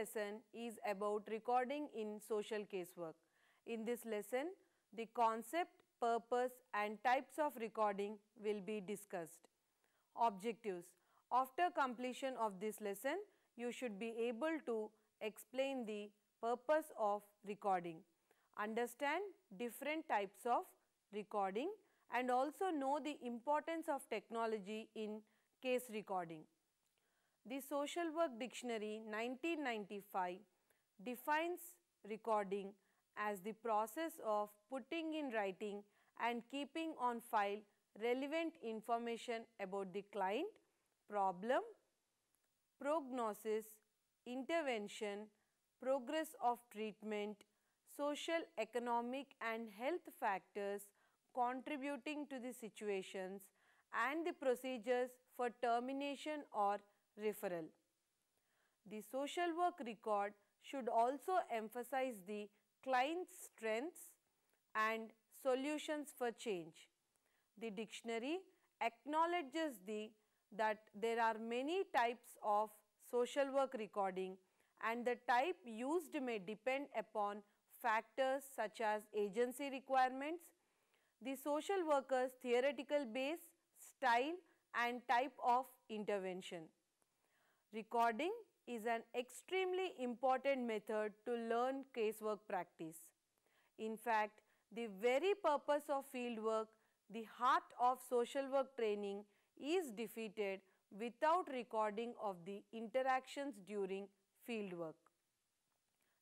lesson is about recording in social casework. In this lesson, the concept, purpose and types of recording will be discussed. Objectives: after completion of this lesson, you should be able to explain the purpose of recording, understand different types of recording and also know the importance of technology in case recording. The Social Work Dictionary 1995 defines recording as the process of putting in writing and keeping on file relevant information about the client, problem, prognosis, intervention, progress of treatment, social, economic and health factors contributing to the situations and the procedures for termination or referral. The social work record should also emphasize the client's strengths and solutions for change. The dictionary acknowledges that there are many types of social work recording and the type used may depend upon factors such as agency requirements, the social worker's theoretical base, style and type of intervention. Recording is an extremely important method to learn casework practice. In fact, the very purpose of fieldwork, the heart of social work training, is defeated without recording of the interactions during fieldwork.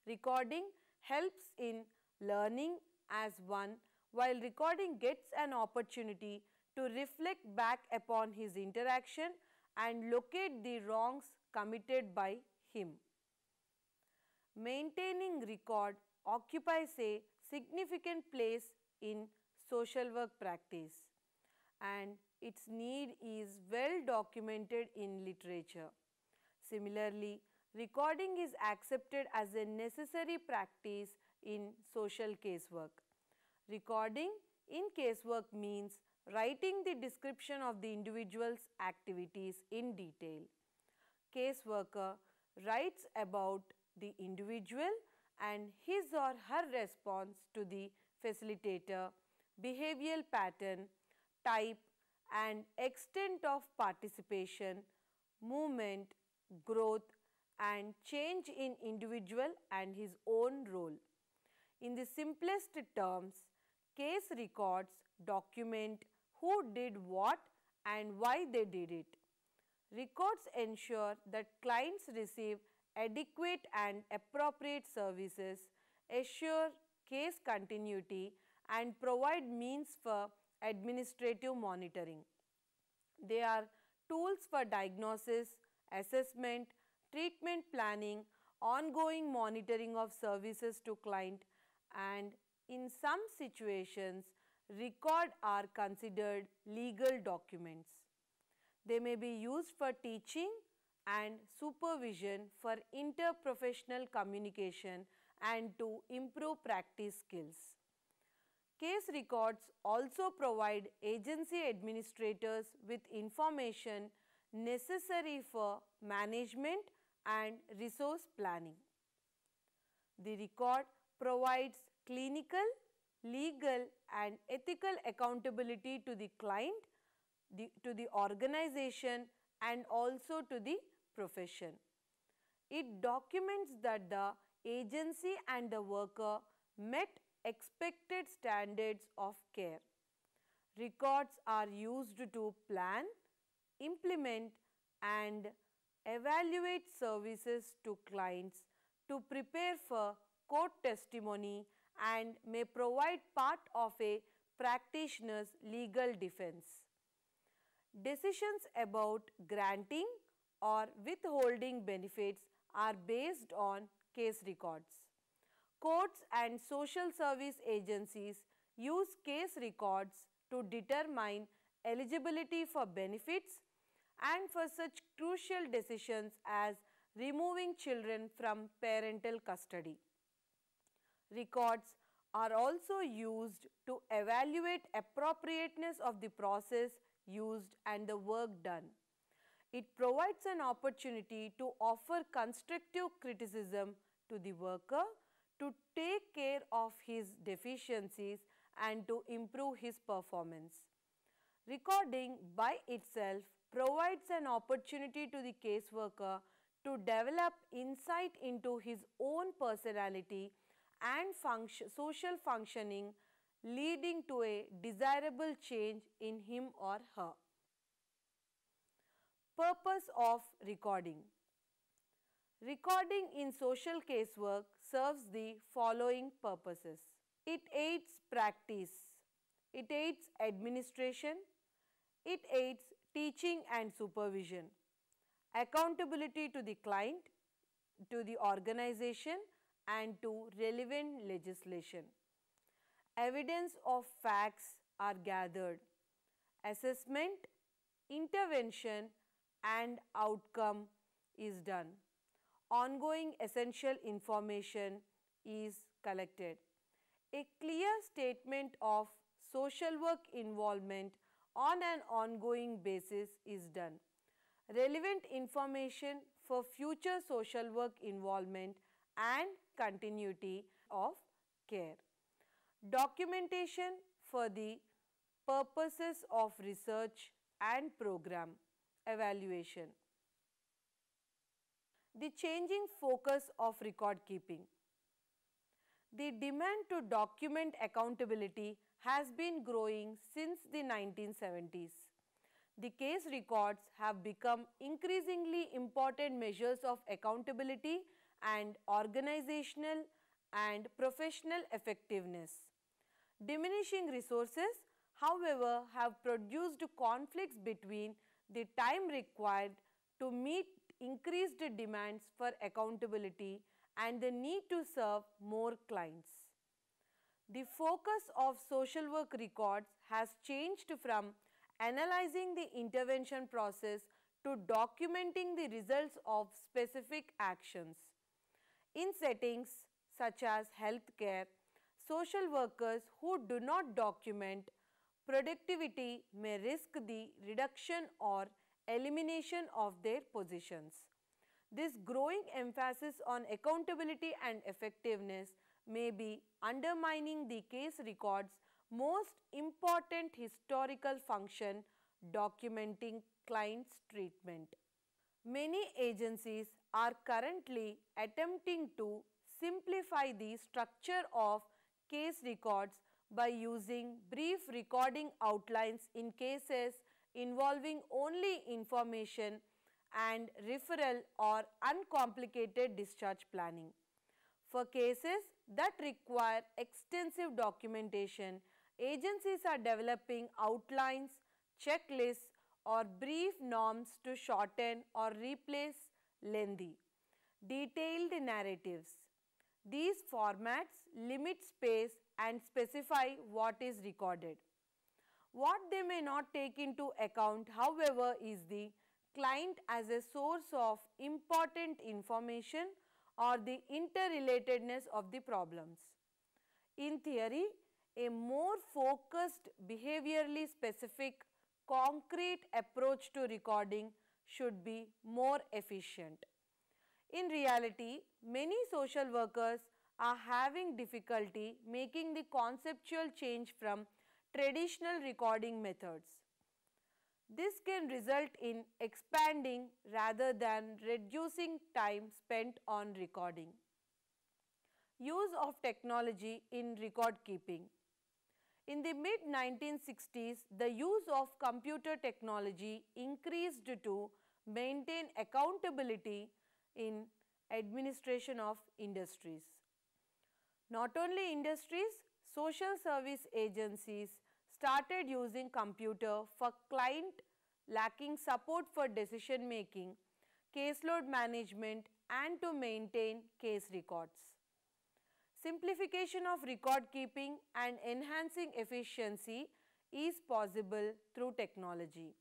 Recording helps in learning as one, while recording gets an opportunity to reflect back upon his interaction and locate the wrongs committed by him. Maintaining record occupies a significant place in social work practice and its need is well documented in literature. Similarly, recording is accepted as a necessary practice in social casework. Recording in casework means writing the description of the individual's activities in detail. Caseworker writes about the individual and his or her response to the facilitator, behavioral pattern, type and extent of participation, movement, growth and change in individual and his own role. In the simplest terms, case records document who did what and why they did it. Records ensure that clients receive adequate and appropriate services, assure case continuity and provide means for administrative monitoring. They are tools for diagnosis, assessment, treatment planning, ongoing monitoring of services to client and in some situations records are considered legal documents. They may be used for teaching and supervision for interprofessional communication and to improve practice skills. Case records also provide agency administrators with information necessary for management and resource planning. The record provides clinical, legal and ethical accountability to the client, to the organization and also to the profession. It documents that the agency and the worker met expected standards of care. Records are used to plan, implement and evaluate services to clients, to prepare for court testimony and may provide part of a practitioner's legal defense. Decisions about granting or withholding benefits are based on case records. Courts and social service agencies use case records to determine eligibility for benefits and for such crucial decisions as removing children from parental custody. Records are also used to evaluate appropriateness of the process used and the work done. It provides an opportunity to offer constructive criticism to the worker, to take care of his deficiencies and to improve his performance. Recording by itself provides an opportunity to the caseworker to develop insight into his own personality and social functioning, leading to a desirable change in him or her. Purpose of recording. Recording in social casework serves the following purposes. It aids practice, it aids administration, it aids teaching and supervision, accountability to the client, to the organization and to relevant legislation. Evidence of facts are gathered, assessment, intervention and outcome is done. Ongoing essential information is collected. A clear statement of social work involvement on an ongoing basis is done. Relevant information for future social work involvement and continuity of care. Documentation for the purposes of research and program evaluation. The changing focus of record keeping. The demand to document accountability has been growing since the 1970s. The case records have become increasingly important measures of accountability and organizational and professional effectiveness. Diminishing resources, however, have produced conflicts between the time required to meet increased demands for accountability and the need to serve more clients. The focus of social work records has changed from analyzing the intervention process to documenting the results of specific actions. In settings such as healthcare, social workers who do not document productivity may risk the reduction or elimination of their positions. This growing emphasis on accountability and effectiveness may be undermining the case record's most important historical function, documenting clients' treatment. Many agencies are currently attempting to simplify the structure of case records by using brief recording outlines in cases involving only information and referral or uncomplicated discharge planning. For cases that require extensive documentation, agencies are developing outlines, checklists or brief norms to shorten or replace lengthy, detailed narratives. These formats limit space and specify what is recorded. What they may not take into account, however, is the client as a source of important information or the interrelatedness of the problems. In theory, a more focused, behaviorally specific, concrete approach to recording should be more efficient. In reality, many social workers are having difficulty making the conceptual change from traditional recording methods. This can result in expanding rather than reducing time spent on recording. Use of technology in record keeping. In the mid-1960s, the use of computer technology increased to maintain accountability in administration of industries. Not only industries, social service agencies started using computer for client lacking support for decision making, caseload management and to maintain case records. Simplification of record keeping and enhancing efficiency is possible through technology.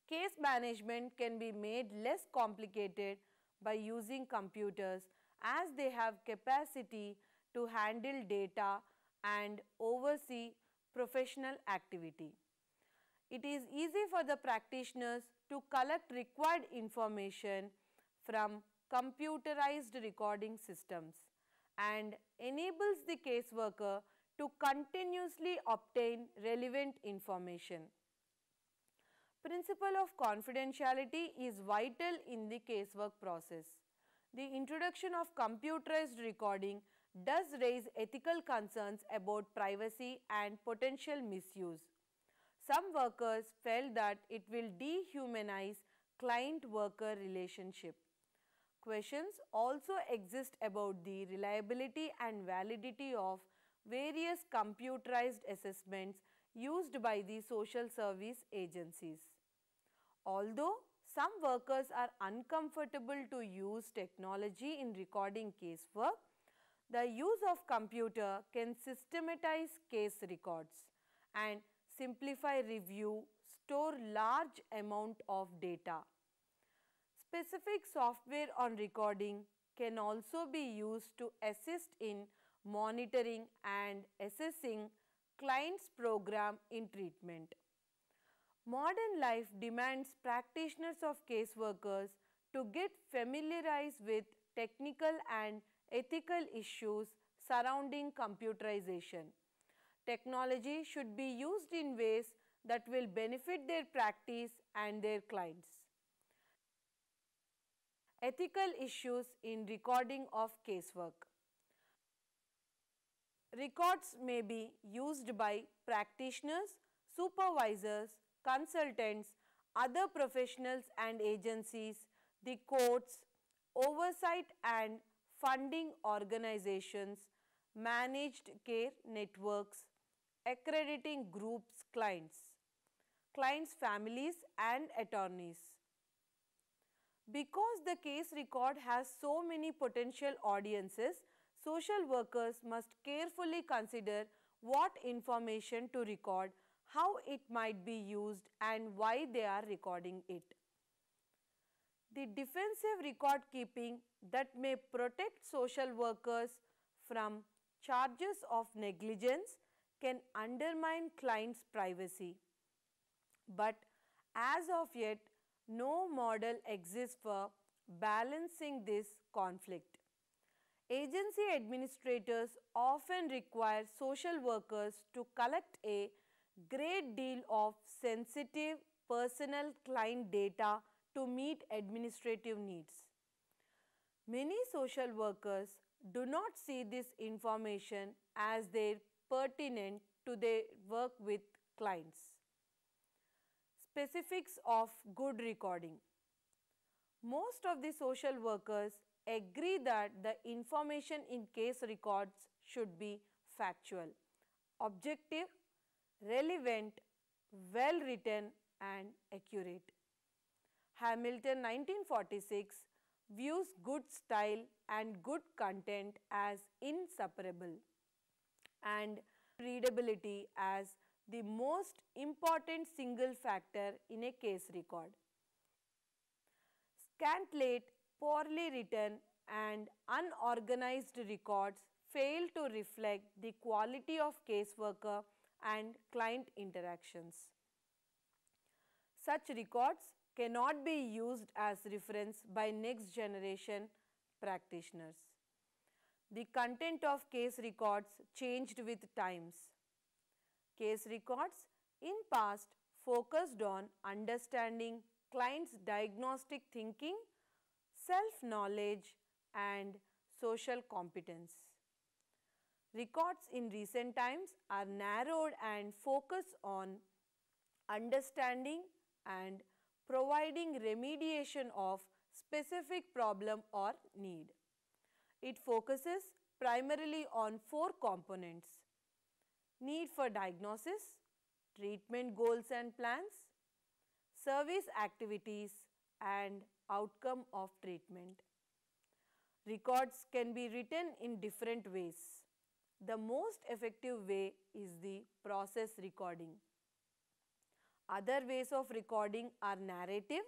Case management can be made less complicated by using computers as they have capacity to handle data and oversee professional activity. It is easy for the practitioners to collect required information from computerized recording systems and enables the caseworker to continuously obtain relevant information. Principle of confidentiality is vital in the casework process. The introduction of computerized recording does raise ethical concerns about privacy and potential misuse. Some workers felt that it will dehumanize client-worker relationship. Questions also exist about the reliability and validity of various computerized assessments used by the social service agencies. Although some workers are uncomfortable to use technology in recording casework, the use of computer can systematize case records and simplify review, store large amount of data. Specific software on recording can also be used to assist in monitoring and assessing clients' program in treatment. Modern life demands practitioners of caseworkers to get familiarized with technical and ethical issues surrounding computerization. Technology should be used in ways that will benefit their practice and their clients. Ethical issues in recording of casework. Records may be used by practitioners, supervisors, consultants, other professionals and agencies, the courts, oversight and funding organizations, managed care networks, accrediting groups, clients' families and attorneys. Because the case record has so many potential audiences, social workers must carefully consider what information to record, how it might be used and why they are recording it. The defensive record keeping that may protect social workers from charges of negligence can undermine clients' privacy. But as of yet, no model exists for balancing this conflict. Agency administrators often require social workers to collect a great deal of sensitive personal client data to meet administrative needs. Many social workers do not see this information as their pertinent to their work with clients. Specifics of good recording. Most of the social workers agree that the information in case records should be factual, objective, relevant, well written and accurate. Hamilton 1946 views good style and good content as inseparable and readability as the most important single factor in a case record. Scant late, poorly written and unorganized records fail to reflect the quality of caseworker and client interactions. Such records cannot be used as reference by next generation practitioners. The content of case records changed with times. Case records in past focused on understanding clients' diagnostic thinking, self-knowledge and social competence. Records in recent times are narrowed and focus on understanding and providing remediation of specific problem or need. It focuses primarily on 4 components: need for diagnosis, treatment goals and plans, service activities and outcome of treatment. Records can be written in different ways. The most effective way is the process recording. Other ways of recording are narrative,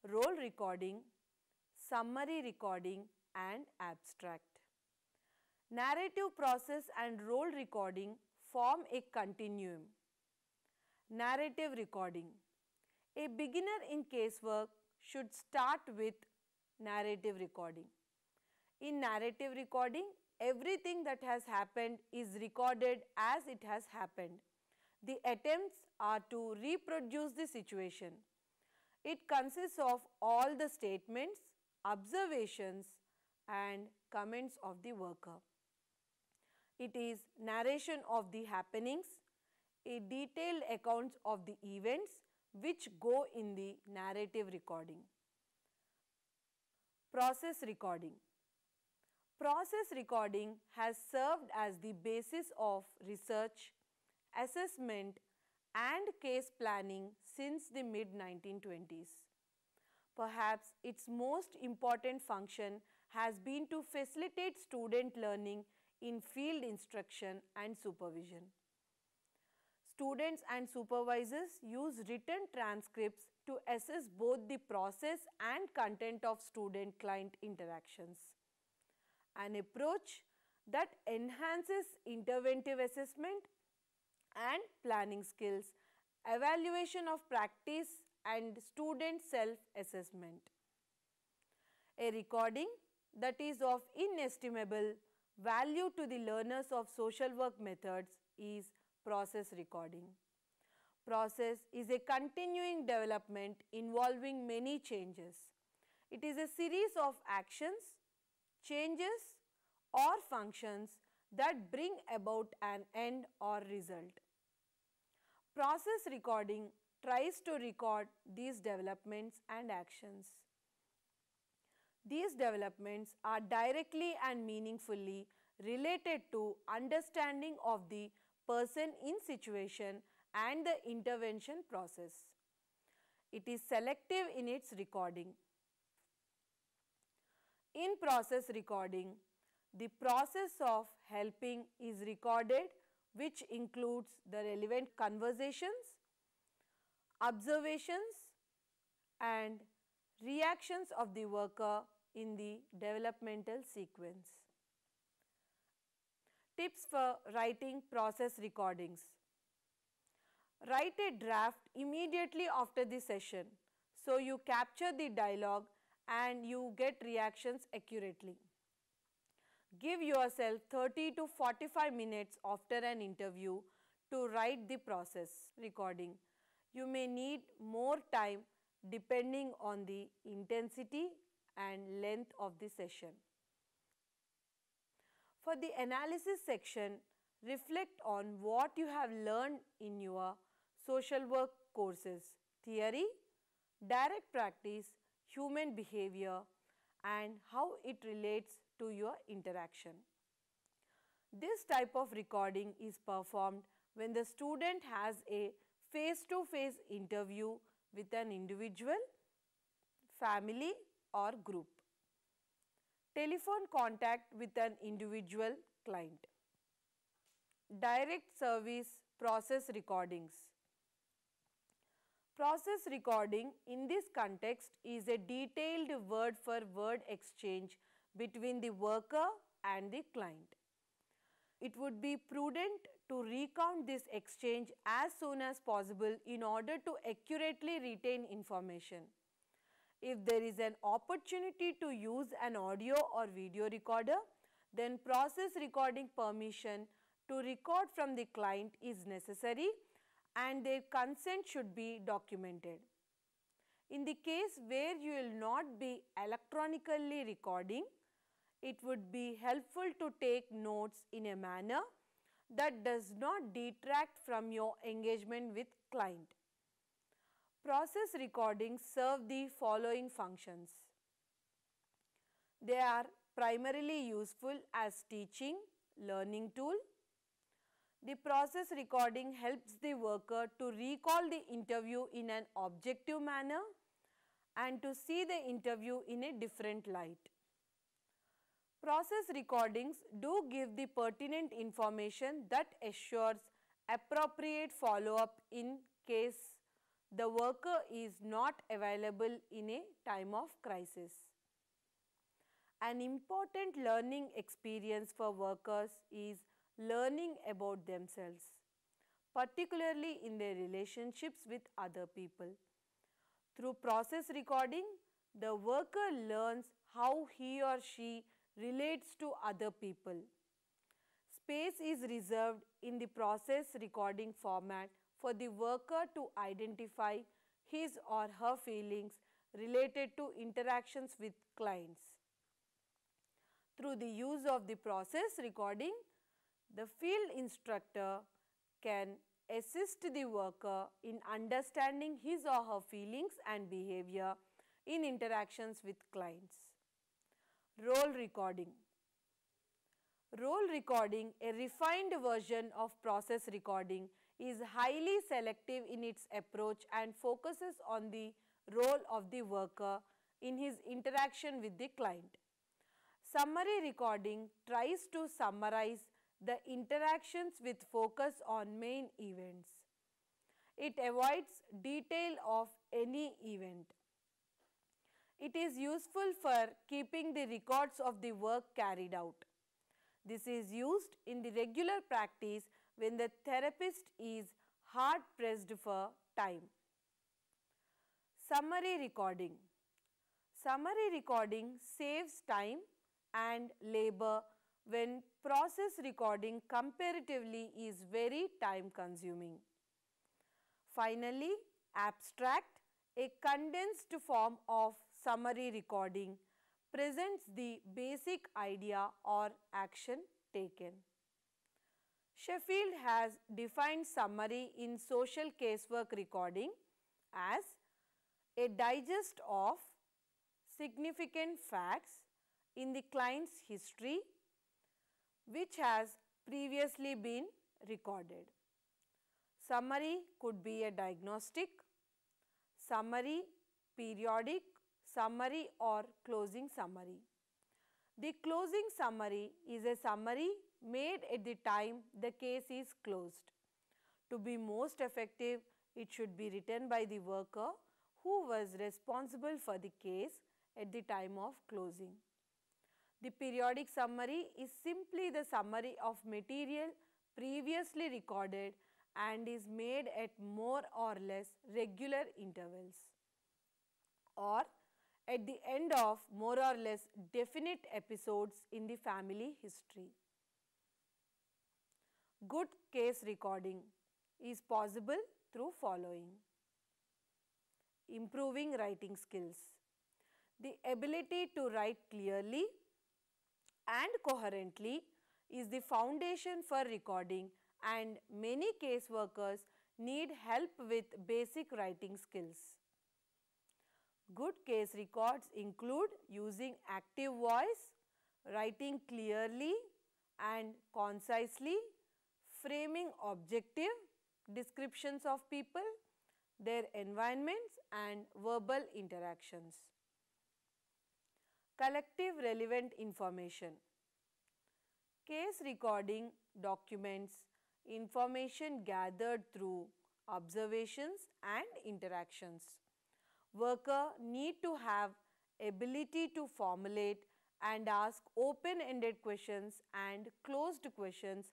role recording, summary recording and abstract. Narrative process and role recording form a continuum. Narrative recording. A beginner in casework should start with narrative recording. In narrative recording, everything that has happened is recorded as it has happened. The attempts are to reproduce the situation. It consists of all the statements, observations and comments of the worker. It is narration of the happenings, a detailed accounts of the events which go in the narrative recording. Process recording. Process recording has served as the basis of research, assessment and case planning since the mid-1920s. Perhaps its most important function has been to facilitate student learning in field instruction and supervision. Students and supervisors use written transcripts to assess both the process and content of student-client interactions. An approach that enhances interventive assessment and planning skills, evaluation of practice and student self-assessment. A recording that is of inestimable value to the learners of social work methods is process recording. Process is a continuing development involving many changes. It is a series of actions, changes or functions that bring about an end or result. Process recording tries to record these developments and actions. These developments are directly and meaningfully related to understanding of the person in situation and the intervention process. It is selective in its recording. In process recording, the process of helping is recorded, which includes the relevant conversations, observations and reactions of the worker in the developmental sequence. Tips for writing process recordings. Write a draft immediately after the session so you capture the dialogue and you get reactions accurately. Give yourself 30 to 45 minutes after an interview to write the process recording. You may need more time depending on the intensity and length of the session. For the analysis section, reflect on what you have learned in your social work courses: theory, direct practice, human behavior, and how it relates to your interaction. This type of recording is performed when the student has a face-to-face interview with an individual, family, or group. Telephone contact with an individual client. Direct service process recordings. Process recording in this context is a detailed word-for-word exchange between the worker and the client. It would be prudent to recount this exchange as soon as possible in order to accurately retain information. If there is an opportunity to use an audio or video recorder, then process recording permission to record from the client is necessary and their consent should be documented. In the case where you will not be electronically recording, it would be helpful to take notes in a manner that does not detract from your engagement with client. Process recordings serve the following functions. They are primarily useful as teaching, learning tool. The process recording helps the worker to recall the interview in an objective manner and to see the interview in a different light. Process recordings do give the pertinent information that assures appropriate follow-up in case the worker is not available in a time of crisis. An important learning experience for workers is learning about themselves, particularly in their relationships with other people. Through process recording, the worker learns how he or she relates to other people. Space is reserved in the process recording format for the worker to identify his or her feelings related to interactions with clients. Through the use of the process recording, the field instructor can assist the worker in understanding his or her feelings and behavior in interactions with clients. Role recording. Role recording, a refined version of process recording, is highly selective in its approach and focuses on the role of the worker in his interaction with the client. Summary recording tries to summarize the interactions with focus on main events. It avoids detail of any event. It is useful for keeping the records of the work carried out. This is used in the regular practice when the therapist is hard pressed for time. Summary recording. Summary recording saves time and labor when process recording comparatively is very time consuming. Finally, abstract, a condensed form of summary recording, presents the basic idea or action taken. Sheffield has defined summary in social casework recording as a digest of significant facts in the client's history which has previously been recorded. Summary could be a diagnostic, summary, periodic, summary or closing summary. The closing summary is a summary made at the time the case is closed. To be most effective, it should be written by the worker who was responsible for the case at the time of closing. The periodic summary is simply the summary of material previously recorded and is made at more or less regular intervals or at the end of more or less definite episodes in the family history. Good case recording is possible through following. Improving writing skills. The ability to write clearly and coherently is the foundation for recording, and many case workers need help with basic writing skills. Good case records include using active voice, writing clearly and concisely, framing objective descriptions of people, their environments and verbal interactions. Collective relevant information. Case recording documents information gathered through observations and interactions. Worker need to have ability to formulate and ask open-ended questions and closed questions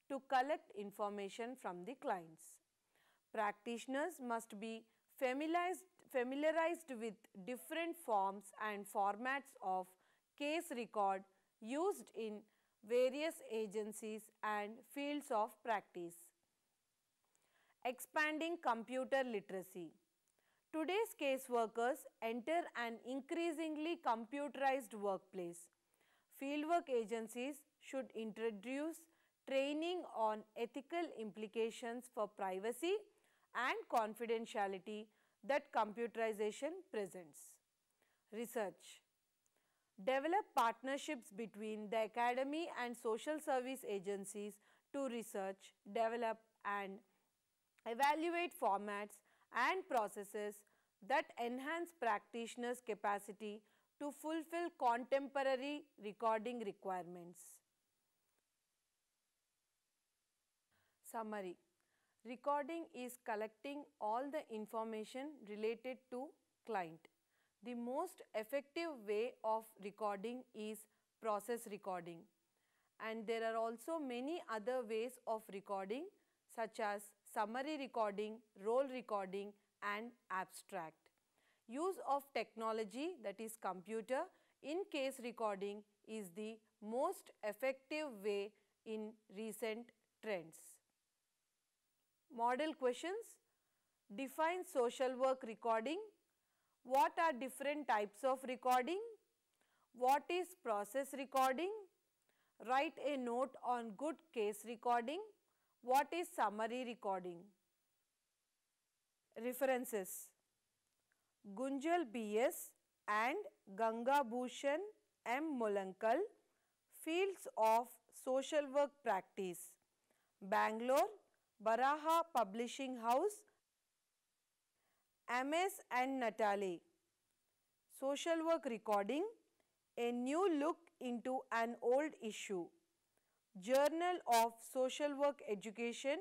to collect information from the clients. Practitioners must be familiarized with different forms and formats of case record used in various agencies and fields of practice. Expanding computer literacy. Today's case workers enter an increasingly computerized workplace. Fieldwork agencies should introduce training on ethical implications for privacy and confidentiality that computerization presents. Research. Develop partnerships between the academy and social service agencies to research, develop and evaluate formats and processes that enhance practitioners' capacity to fulfill contemporary recording requirements. Summary. Recording is collecting all the information related to client. The most effective way of recording is process recording, and there are also many other ways of recording such as summary recording, role recording and abstract. use of technology, that is computer, in case recording is the most effective way in recent trends. Model questions. Define social work recording. What are different types of recording? What is process recording? Write a note on good case recording. What is summary recording? References. Gunjal B.S. and Ganga Bhushan M. Mulankal, Fields of Social Work Practice, Bangalore, Baraha Publishing House, Ames and Natale. Social Work Recording, a new look into an old issue. Journal of Social Work Education,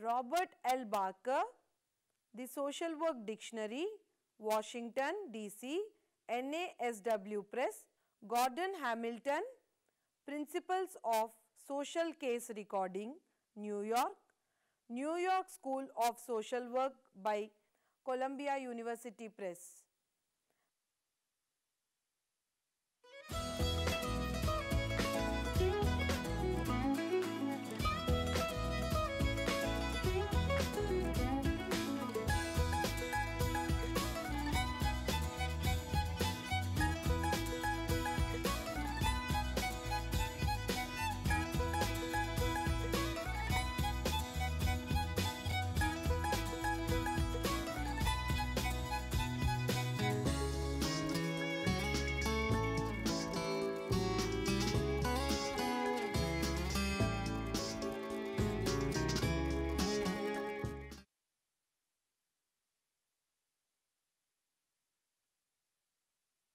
Robert L. Barker, The Social Work Dictionary, Washington, D.C., NASW Press, Gordon Hamilton, Principles of Social Case Recording, New York, New York School of Social Work by Columbia University Press.